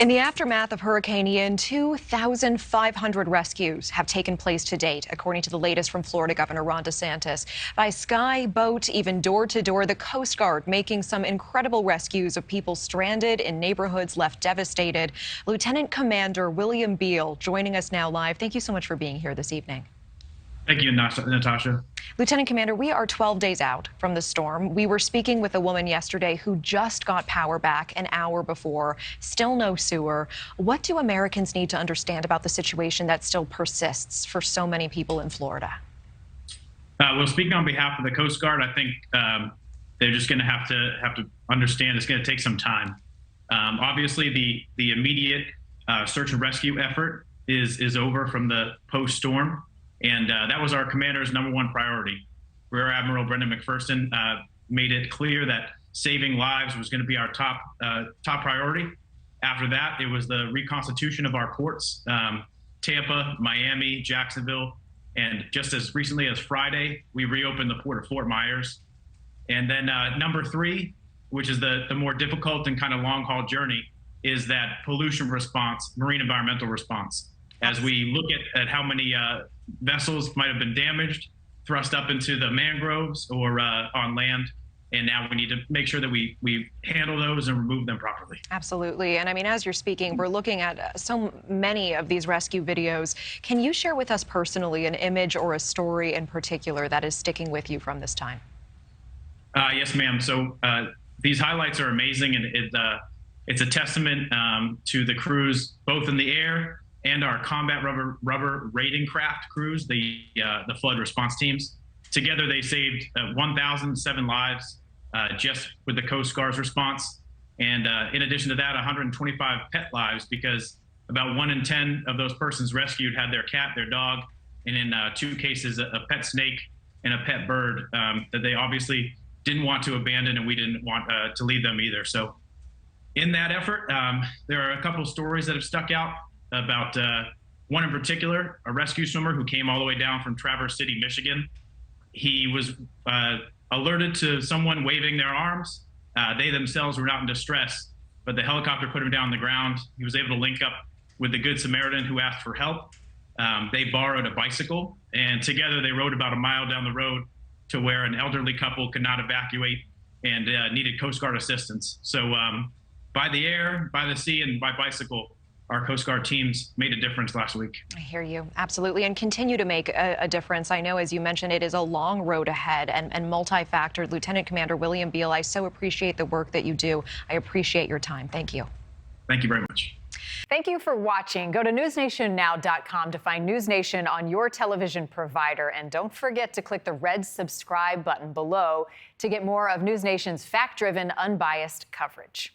In the aftermath of Hurricane Ian, 2,500 rescues have taken place to date, according to the latest from Florida Governor Ron DeSantis. By sky, boat, even door-to-door, the Coast Guard making some incredible rescues of people stranded in neighborhoods left devastated. Lieutenant Commander William Beal joining us now live. Thank you so much for being here this evening. Thank you, Natasha. Lieutenant Commander, we are 12 days out from the storm. We were speaking with a woman yesterday who just got power back an hour before. Still no sewer. What do Americans need to understand about the situation that still persists for so many people in Florida? Well, speaking on behalf of the Coast Guard, I think they're just going to have to understand it's going to take some time. Obviously, the immediate search and rescue effort is over from the post-storm. And that was our commander's #1 priority. Rear Admiral Brendan McPherson made it clear that saving lives was going to be our top priority. After that, it was the reconstitution of our ports, Tampa, Miami, Jacksonville, and just as recently as Friday, we reopened the port of Fort Myers. And then #3, which is the more difficult and kind of long haul journey, is that pollution response, marine environmental response. As we look at how many vessels might have been damaged, thrust up into the mangroves or on land. And now we need to make sure that we handle those and remove them properly. Absolutely. And I mean, as you're speaking, we're looking at so many of these rescue videos. Can you share with us personally an image or a story in particular that is sticking with you from this time? Yes, ma'am. So these highlights are amazing, and it's a testament to the crews, both in the air and our combat rubber raiding craft crews, the flood response teams. Together, they saved 1,007 lives just with the Coast Guard's response. And in addition to that, 125 pet lives, because about 1 in 10 of those persons rescued had their cat, their dog, and in 2 cases, a pet snake and a pet bird that they obviously didn't want to abandon, and we didn't want to leave them either. So in that effort, there are a couple of stories that have stuck out about one in particular, a rescue swimmer who came all the way down from Traverse City, Michigan. He was alerted to someone waving their arms. They themselves were not in distress, but the helicopter put him down on the ground. He was able to link up with the Good Samaritan who asked for help. They borrowed a bicycle, and together they rode about a mile down the road to where an elderly couple could not evacuate and needed Coast Guard assistance. So by the air, by the sea, and by bicycle, our Coast Guard teams made a difference last week. I hear you. Absolutely. And continue to make a difference. I know, as you mentioned, it is a long road ahead and multi-factored. Lieutenant Commander William Beal, I so appreciate the work that you do. I appreciate your time. Thank you. Thank you very much. Thank you for watching. Go to newsnationnow.com to find NewsNation on your television provider. And don't forget to click the red subscribe button below to get more of NewsNation's fact-driven, unbiased coverage.